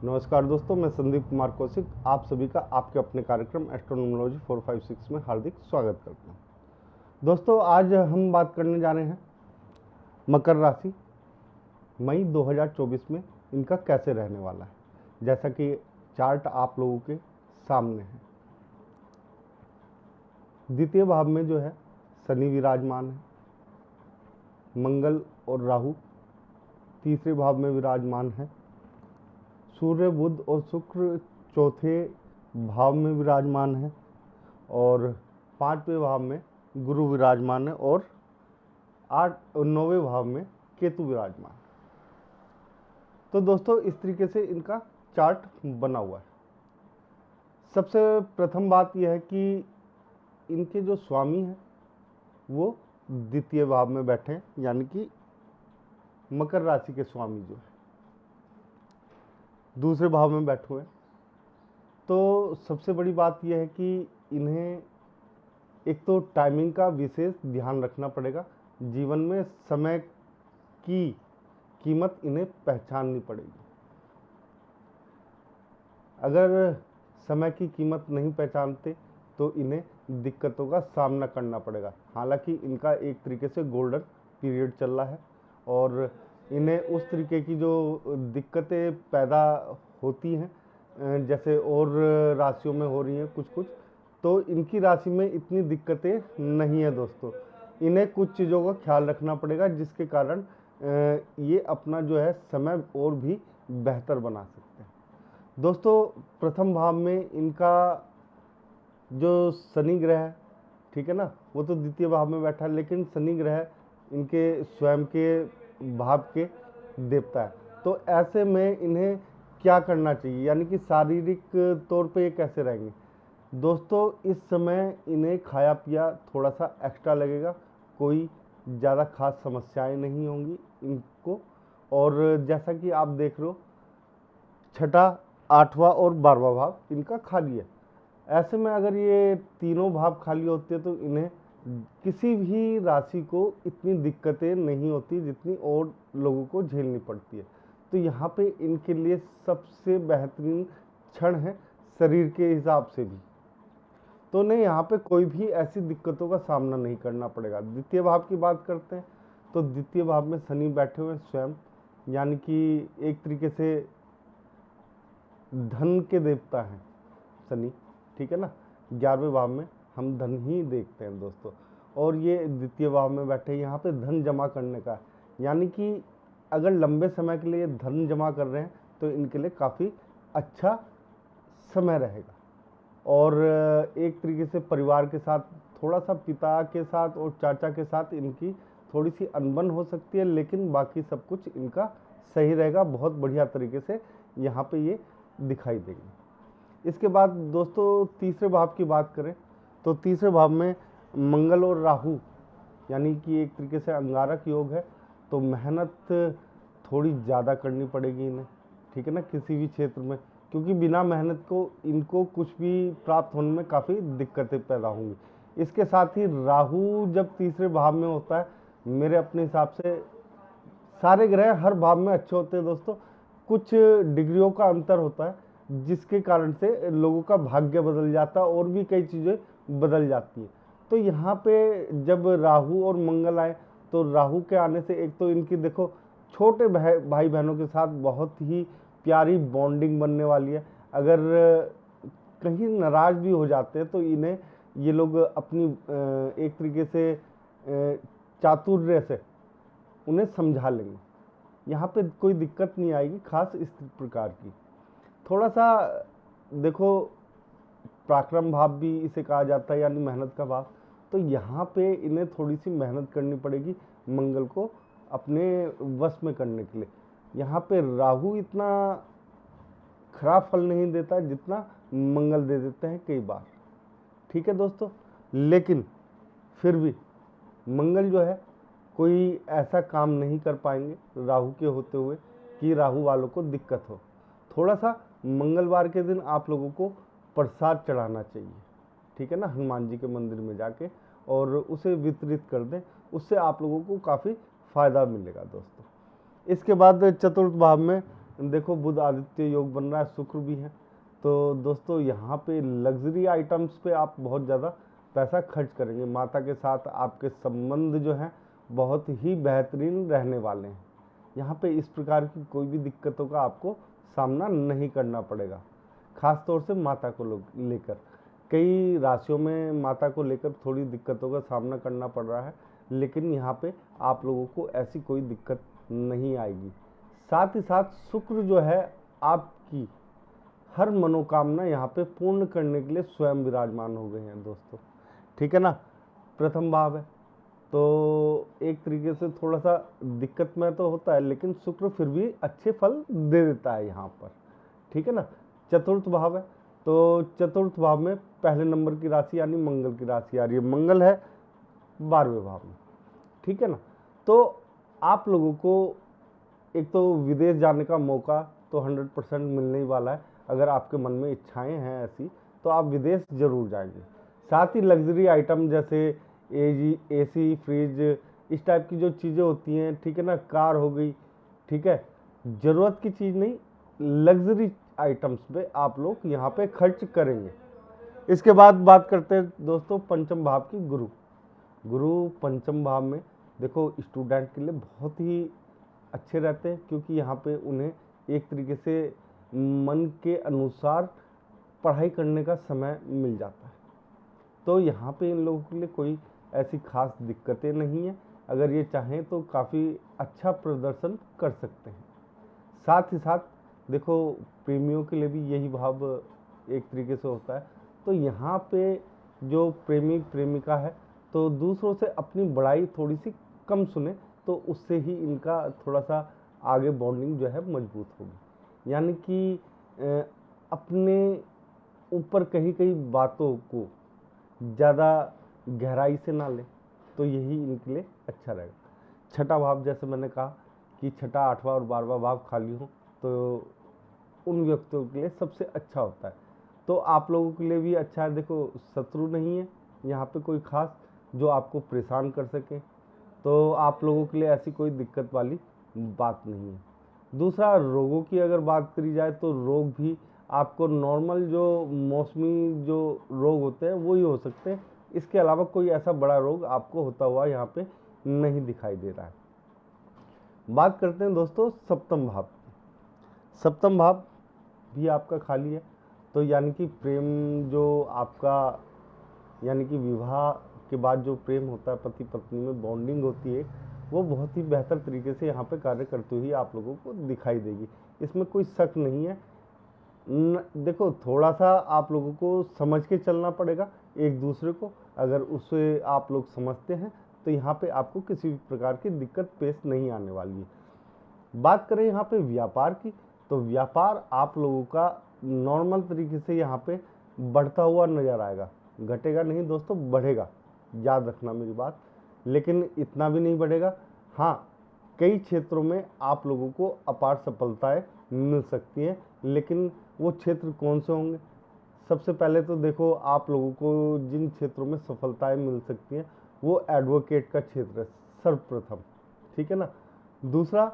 नमस्कार दोस्तों, मैं संदीप कुमार कौशिक आप सभी का आपके अपने कार्यक्रम एस्ट्रोनोमोलॉजी 456 में हार्दिक स्वागत करता हूं। दोस्तों, आज हम बात करने जा रहे हैं मकर राशि मई 2024 में इनका कैसे रहने वाला है। जैसा कि चार्ट आप लोगों के सामने है, द्वितीय भाव में जो है शनि विराजमान है, मंगल और राहु तीसरे भाव में विराजमान है, सूर्य बुध और शुक्र चौथे भाव में विराजमान है और पांचवें भाव में गुरु विराजमान है और नौवें भाव में केतु विराजमान है। तो दोस्तों, इस तरीके से इनका चार्ट बना हुआ है। सबसे प्रथम बात यह है कि इनके जो स्वामी हैं वो द्वितीय भाव में बैठे हैं, यानी कि मकर राशि के स्वामी जो है दूसरे भाव में बैठे हुए हैं। तो सबसे बड़ी बात यह है कि इन्हें एक तो टाइमिंग का विशेष ध्यान रखना पड़ेगा। जीवन में समय की कीमत इन्हें पहचाननी पड़ेगी। अगर समय की कीमत नहीं पहचानते तो इन्हें दिक्कतों का सामना करना पड़ेगा। हालांकि इनका एक तरीके से गोल्डन पीरियड चल रहा है और इन्हें उस तरीके की जो दिक्कतें पैदा होती हैं जैसे और राशियों में हो रही हैं कुछ, तो इनकी राशि में इतनी दिक्कतें नहीं है दोस्तों। इन्हें कुछ चीज़ों का ख्याल रखना पड़ेगा जिसके कारण ये अपना जो है समय और भी बेहतर बना सकते हैं। दोस्तों, प्रथम भाव में इनका जो शनि ग्रह है, ठीक है ना, वो तो द्वितीय भाव में बैठा है, लेकिन शनि ग्रह इनके स्वयं के भाव के देवता है। तो ऐसे में इन्हें क्या करना चाहिए, यानी कि शारीरिक तौर पे ये कैसे रहेंगे। दोस्तों, इस समय इन्हें खाया पिया थोड़ा सा एक्स्ट्रा लगेगा, कोई ज़्यादा खास समस्याएं नहीं होंगी इनको। और जैसा कि आप देख रहे हो, छठा, आठवां और 12वां भाव इनका खाली है। ऐसे में अगर ये तीनों भाव खाली होते तो इन्हें किसी भी राशि को इतनी दिक्कतें नहीं होती जितनी और लोगों को झेलनी पड़ती है। तो यहाँ पे इनके लिए सबसे बेहतरीन क्षण है शरीर के हिसाब से भी। तो उन्हें यहाँ पे कोई भी ऐसी दिक्कतों का सामना नहीं करना पड़ेगा। द्वितीय भाव की बात करते हैं तो द्वितीय भाव में शनि बैठे हुए स्वयं, यानी कि एक तरीके से धन के देवता हैं शनि, ठीक है ना। 11वें भाव में हम धन ही देखते हैं दोस्तों, और ये द्वितीय भाव में बैठे यहाँ पे धन जमा करने का, यानी कि अगर लंबे समय के लिए धन जमा कर रहे हैं तो इनके लिए काफ़ी अच्छा समय रहेगा। और एक तरीके से परिवार के साथ, थोड़ा सा पिता के साथ और चाचा के साथ इनकी थोड़ी सी अनबन हो सकती है, लेकिन बाकी सब कुछ इनका सही रहेगा। बहुत बढ़िया तरीके से यहाँ पे ये दिखाई देंगे। इसके बाद दोस्तों, तीसरे भाव की बात करें तो तीसरे भाव में मंगल और राहु, यानी कि एक तरीके से अंगारक योग है। तो मेहनत थोड़ी ज़्यादा करनी पड़ेगी इन्हें, ठीक है ना, किसी भी क्षेत्र में, क्योंकि बिना मेहनत को इनको कुछ भी प्राप्त होने में काफ़ी दिक्कतें पैदा होंगी। इसके साथ ही राहु जब तीसरे भाव में होता है, मेरे अपने हिसाब से सारे ग्रह हर भाव में अच्छे होते हैं दोस्तों, कुछ डिग्रियों का अंतर होता है जिसके कारण से लोगों का भाग्य बदल जाता है और भी कई चीज़ें बदल जाती हैं। तो यहाँ पे जब राहु और मंगल आए तो राहु के आने से एक तो इनकी देखो छोटे भाई बहनों के साथ बहुत ही प्यारी बॉन्डिंग बनने वाली है। अगर कहीं नाराज भी हो जाते हैं तो इन्हें ये लोग अपनी एक तरीके से चातुर्य से उन्हें समझा लेंगे। यहाँ पे कोई दिक्कत नहीं आएगी खास इस प्रकार की। थोड़ा सा देखो, पराक्रम भाव भी इसे कहा जाता है, यानी मेहनत का भाव। तो यहाँ पे इन्हें थोड़ी सी मेहनत करनी पड़ेगी मंगल को अपने वश में करने के लिए। यहाँ पे राहु इतना खराब फल नहीं देता जितना मंगल दे देते हैं कई बार, ठीक है दोस्तों। लेकिन फिर भी मंगल जो है कोई ऐसा काम नहीं कर पाएंगे राहु के होते हुए कि राहु वालों को दिक्कत हो। थोड़ा सा मंगलवार के दिन आप लोगों को प्रसाद चढ़ाना चाहिए, ठीक है ना, हनुमान जी के मंदिर में जाके, और उसे वितरित कर दें, उससे आप लोगों को काफ़ी फायदा मिलेगा दोस्तों। इसके बाद चतुर्थ भाव में देखो बुध आदित्य योग बन रहा है, शुक्र भी है, तो दोस्तों यहाँ पे लग्जरी आइटम्स पे आप बहुत ज़्यादा पैसा खर्च करेंगे। माता के साथ आपके संबंध जो हैं बहुत ही बेहतरीन रहने वाले हैं। यहाँ पे इस प्रकार की कोई भी दिक्कतों का आपको सामना नहीं करना पड़ेगा, खास तौर से माता को लेकर। कई राशियों में माता को लेकर थोड़ी दिक्कतों का सामना करना पड़ रहा है, लेकिन यहाँ पे आप लोगों को ऐसी कोई दिक्कत नहीं आएगी। साथ ही साथ शुक्र जो है आपकी हर मनोकामना यहाँ पे पूर्ण करने के लिए स्वयं विराजमान हो गए हैं दोस्तों, ठीक है ना। प्रथम भाव है तो एक तरीके से थोड़ा सा दिक्कत में तो होता है, लेकिन शुक्र फिर भी अच्छे फल दे देता है यहाँ पर, ठीक है ना। चतुर्थ भाव है तो चतुर्थ भाव में पहले नंबर की राशि यानी मंगल की राशि आ रही है। मंगल है 12वें भाव में, ठीक है ना। तो आप लोगों को एक तो विदेश जाने का मौका तो 100% मिलने ही वाला है। अगर आपके मन में इच्छाएं हैं ऐसी तो आप विदेश जरूर जाएंगे। साथ ही लग्जरी आइटम जैसे एसी, फ्रिज, इस टाइप की जो चीज़ें होती हैं, ठीक है ना, कार हो गई, ठीक है, ज़रूरत की चीज़ नहीं, लग्जरी आइटम्स पे आप लोग यहाँ पे खर्च करेंगे। इसके बाद बात करते हैं दोस्तों पंचम भाव की। गुरु पंचम भाव में देखो स्टूडेंट के लिए बहुत ही अच्छे रहते हैं, क्योंकि यहाँ पे उन्हें एक तरीके से मन के अनुसार पढ़ाई करने का समय मिल जाता है। तो यहाँ पे इन लोगों के लिए कोई ऐसी खास दिक्कतें नहीं है, अगर ये चाहें तो काफ़ी अच्छा प्रदर्शन कर सकते हैं। साथ ही साथ देखो प्रेमियों के लिए भी यही भाव एक तरीके से होता है। तो यहाँ पे जो प्रेमी प्रेमिका है तो दूसरों से अपनी बड़ाई थोड़ी सी कम सुने, तो उससे ही इनका थोड़ा सा आगे बॉन्डिंग जो है मजबूत होगी। यानी कि अपने ऊपर कही कही बातों को ज़्यादा गहराई से ना ले, तो यही इनके लिए अच्छा रहेगा। छठा भाव जैसे मैंने कहा कि छठा, आठवां और 12वां भाव खाली हो तो उन व्यक्तियों के लिए सबसे अच्छा होता है। तो आप लोगों के लिए भी अच्छा है। देखो शत्रु नहीं है यहाँ पे कोई खास जो आपको परेशान कर सके, तो आप लोगों के लिए ऐसी कोई दिक्कत वाली बात नहीं है। दूसरा, रोगों की अगर बात करी जाए तो रोग भी आपको नॉर्मल जो मौसमी जो रोग होते हैं वो ही हो सकते हैं। इसके अलावा कोई ऐसा बड़ा रोग आपको होता हुआ यहाँ पे नहीं दिखाई दे रहा है। बात करते हैं दोस्तों सप्तम भाव की। सप्तम भाव भी आपका खाली है, तो यानी कि प्रेम जो आपका, यानी कि विवाह के बाद जो प्रेम होता है, पति पत्नी में बॉन्डिंग होती है, वो बहुत ही बेहतर तरीके से यहाँ पे कार्य करती हुई आप लोगों को दिखाई देगी। इसमें कोई शक नहीं है। देखो थोड़ा सा आप लोगों को समझ के चलना पड़ेगा एक दूसरे को। अगर उसे आप लोग समझते हैं तो यहाँ पे आपको किसी भी प्रकार की दिक्कत पेश नहीं आने वाली है। बात करें यहाँ पे व्यापार की, तो व्यापार आप लोगों का नॉर्मल तरीके से यहाँ पे बढ़ता हुआ नजर आएगा। घटेगा नहीं दोस्तों, बढ़ेगा, याद रखना मेरी बात। लेकिन इतना भी नहीं बढ़ेगा। हाँ, कई क्षेत्रों में आप लोगों को अपार सफलताएं मिल सकती हैं, लेकिन वो क्षेत्र कौन से होंगे? सबसे पहले तो देखो आप लोगों को जिन क्षेत्रों में सफलताएं मिल सकती हैं वो एडवोकेट का क्षेत्र है सर्वप्रथम, ठीक है ना। दूसरा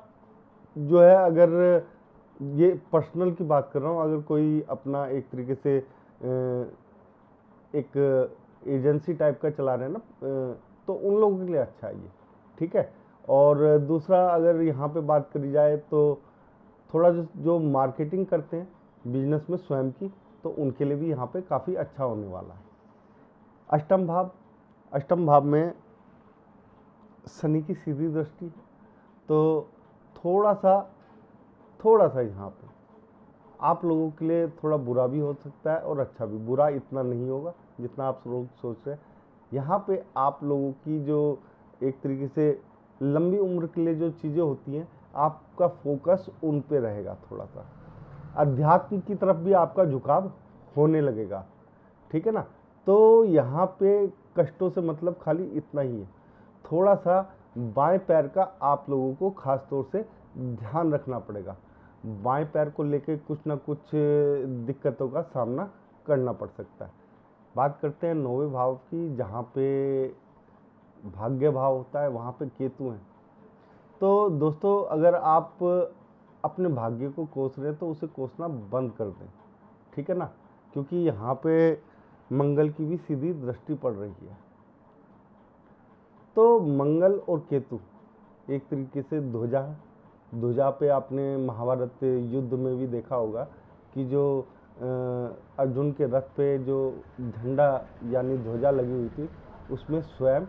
जो है, अगर ये पर्सनल की बात कर रहा हूँ, अगर कोई अपना एक तरीके से एक एजेंसी टाइप का चला रहे हैं ना, तो उन लोगों के लिए अच्छा है ये, ठीक है। और दूसरा अगर यहाँ पे बात करी जाए तो थोड़ा जो मार्केटिंग करते हैं बिजनेस में स्वयं की, तो उनके लिए भी यहाँ पे काफ़ी अच्छा होने वाला है। अष्टम भाव में शनि की सीधी दृष्टि, तो थोड़ा सा यहाँ पे आप लोगों के लिए थोड़ा बुरा भी हो सकता है और अच्छा भी। बुरा इतना नहीं होगा जितना आप लोग सोच रहे हैं। यहाँ पे आप लोगों की जो एक तरीके से लंबी उम्र के लिए जो चीज़ें होती हैं, आपका फोकस उन पे रहेगा। थोड़ा सा अध्यात्म की तरफ भी आपका झुकाव होने लगेगा, ठीक है ना। तो यहाँ पे कष्टों से मतलब खाली इतना ही है, थोड़ा सा बाएं पैर का आप लोगों को खास तौर से ध्यान रखना पड़ेगा। बाएं पैर को लेके कुछ ना कुछ दिक्कतों का सामना करना पड़ सकता है। बात करते हैं 9वें भाव की, जहाँ पे भाग्य भाव होता है, वहाँ पे केतु हैं। तो दोस्तों अगर आप अपने भाग्य को कोस रहे हैं तो उसे कोसना बंद कर दें, ठीक है ना, क्योंकि यहाँ पे मंगल की भी सीधी दृष्टि पड़ रही है। तो मंगल और केतु एक तरीके से ध्वजा है। ध्वजा पे आपने महाभारत युद्ध में भी देखा होगा कि जो अर्जुन के रथ पे जो झंडा यानी ध्वजा लगी हुई थी उसमें स्वयं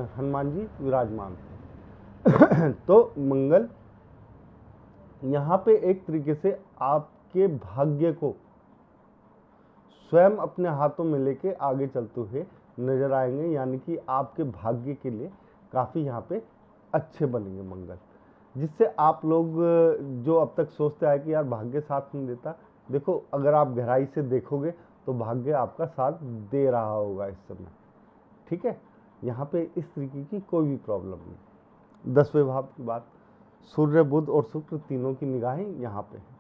हनुमान जी विराजमान थे। तो मंगल यहाँ पे एक तरीके से आपके भाग्य को स्वयं अपने हाथों में लेके आगे चलते हुए नजर आएंगे, यानी कि आपके भाग्य के लिए काफ़ी यहाँ पे अच्छे बनेंगे मंगल, जिससे आप लोग जो अब तक सोचते आए कि यार भाग्य साथ नहीं देता, देखो अगर आप गहराई से देखोगे तो भाग्य आपका साथ दे रहा होगा इस समय, ठीक है। यहाँ पे इस तरीके की कोई भी प्रॉब्लम नहीं। 10वें भाव की बात, सूर्य बुध और शुक्र तीनों की निगाहें यहाँ पे हैं।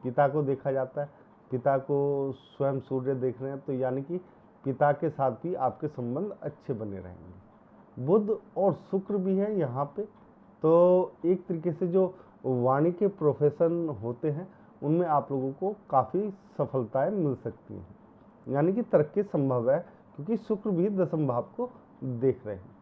पिता को देखा जाता है, पिता को स्वयं सूर्य देख रहे हैं, तो यानी कि पिता के साथ भी आपके संबंध अच्छे बने रहेंगे। बुध और शुक्र भी है यहाँ पे, तो एक तरीके से जो वाणी के प्रोफेशन होते हैं उनमें आप लोगों को काफ़ी सफलताएं मिल सकती हैं, यानी कि तरक्की संभव है, क्योंकि शुक्र भी 10वें भाव को देख रहे हैं।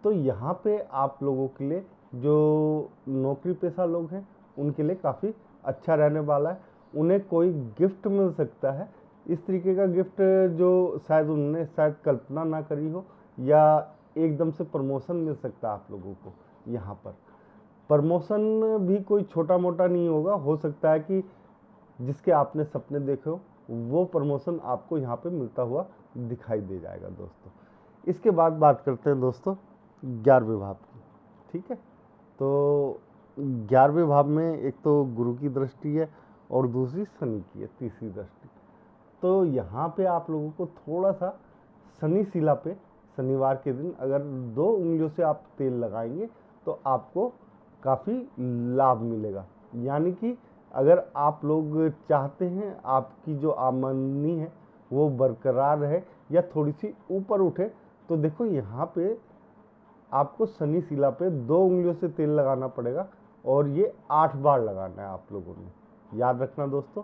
तो यहाँ पे आप लोगों के लिए जो नौकरी पेशा लोग हैं उनके लिए काफ़ी अच्छा रहने वाला है। उन्हें कोई गिफ्ट मिल सकता है, इस तरीके का गिफ्ट जो शायद उन्होंने शायद कल्पना ना करी हो, या एकदम से प्रमोशन मिल सकता है आप लोगों को। यहाँ पर प्रमोशन भी कोई छोटा मोटा नहीं होगा, हो सकता है कि जिसके आपने सपने देखे हो वो प्रमोशन आपको यहाँ पे मिलता हुआ दिखाई दे जाएगा दोस्तों। इसके बाद बात करते हैं दोस्तों 11वें भाव की, ठीक है। तो 11वें भाव में एक तो गुरु की दृष्टि है और दूसरी शनि की है, तीसरी दृष्टि। तो यहाँ पे आप लोगों को थोड़ा सा शनि शिला पे शनिवार के दिन अगर 2 उंगलियों से आप तेल लगाएंगे तो आपको काफ़ी लाभ मिलेगा। यानी कि अगर आप लोग चाहते हैं आपकी जो आमदनी है वो बरकरार रहे या थोड़ी सी ऊपर उठे, तो देखो यहाँ पे आपको शनि शिला पे 2 उंगलियों से तेल लगाना पड़ेगा, और ये 8 बार लगाना है आप लोगों ने। याद रखना दोस्तों,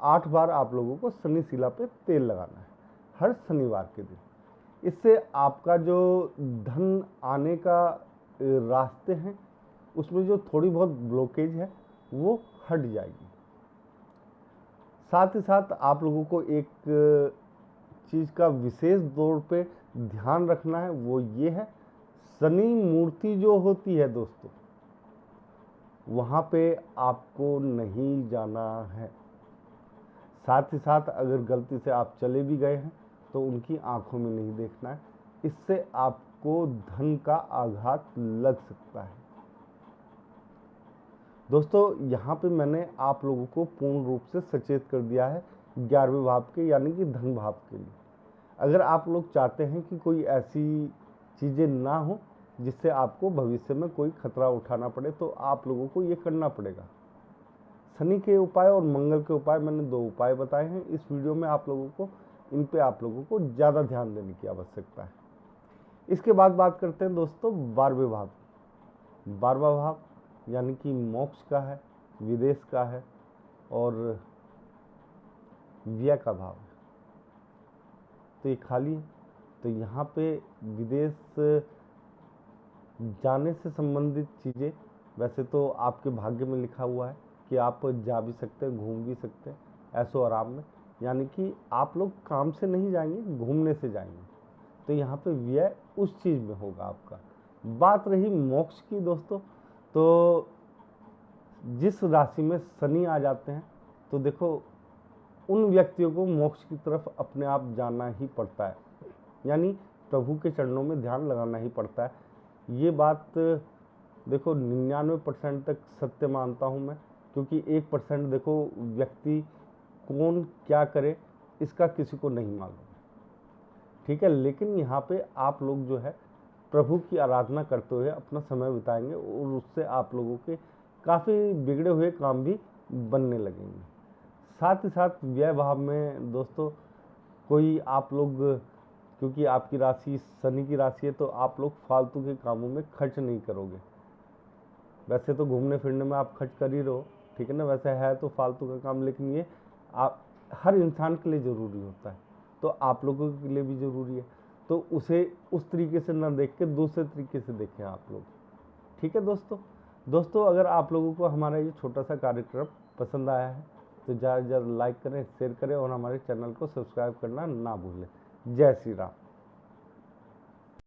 8 बार आप लोगों को शनि शिला पे तेल लगाना है हर शनिवार के दिन। इससे आपका जो धन आने का रास्ते हैं उसमें जो थोड़ी बहुत ब्लॉकेज है वो हट जाएगी। साथ ही साथ आप लोगों को एक चीज़ का विशेष तौर पे ध्यान रखना है, वो ये है शनि मूर्ति जो होती है दोस्तों वहाँ पे आपको नहीं जाना है। साथ ही साथ अगर गलती से आप चले भी गए हैं तो उनकी आंखों में नहीं देखना है, इससे आपको धन का आघात लग सकता है। दोस्तों यहाँ पे मैंने आप लोगों को पूर्ण रूप से सचेत कर दिया है 11वें भाव के यानी कि धन भाव के लिए। अगर आप लोग चाहते हैं कि कोई ऐसी चीज़ें ना हो जिससे आपको भविष्य में कोई खतरा उठाना पड़े, तो आप लोगों को ये करना पड़ेगा। शनि के उपाय और मंगल के उपाय मैंने 2 उपाय बताए हैं इस वीडियो में, आप लोगों को इन पे आप लोगों को ज़्यादा ध्यान देने की आवश्यकता है। इसके बाद बात करते हैं दोस्तों 12वें भाव। 12वां भाव यानी कि मोक्ष का है, विदेश का है और व्यय का भाव है, तो ये खाली है। तो यहाँ पे विदेश जाने से संबंधित चीज़ें वैसे तो आपके भाग्य में लिखा हुआ है कि आप जा भी सकते हैं, घूम भी सकते हैं ऐसो आराम में, यानी कि आप लोग काम से नहीं जाएंगे, घूमने से जाएंगे। तो यहाँ पे व्यय उस चीज़ में होगा आपका। बात रही मोक्ष की दोस्तों, तो जिस राशि में शनि आ जाते हैं तो देखो उन व्यक्तियों को मोक्ष की तरफ अपने आप जाना ही पड़ता है, यानी प्रभु के चरणों में ध्यान लगाना ही पड़ता है। ये बात देखो 99% तक सत्य मानता हूँ मैं, क्योंकि 1% देखो व्यक्ति कौन क्या करे इसका किसी को नहीं मालूम, ठीक है। लेकिन यहाँ पे आप लोग जो है प्रभु की आराधना करते हुए अपना समय बिताएंगे और उससे आप लोगों के काफ़ी बिगड़े हुए काम भी बनने लगेंगे। साथ ही साथ व्यय भाव में दोस्तों कोई आप लोग, क्योंकि आपकी राशि शनि की राशि है, तो आप लोग फालतू के कामों में खर्च नहीं करोगे। वैसे तो घूमने फिरने में आप खर्च कर ही रहो, ठीक है ना, वैसे है तो फालतू का काम, लेकिन ये आप हर इंसान के लिए ज़रूरी होता है, तो आप लोगों के लिए भी ज़रूरी है, तो उसे उस तरीके से ना देख के दूसरे तरीके से देखें आप लोग। ठीक है दोस्तों अगर आप लोगों को हमारा ये छोटा सा कार्यक्रम पसंद आया है तो ज़्यादा से ज़्यादा लाइक करें, शेयर करें और हमारे चैनल को सब्सक्राइब करना ना भूलें। जय श्री राम।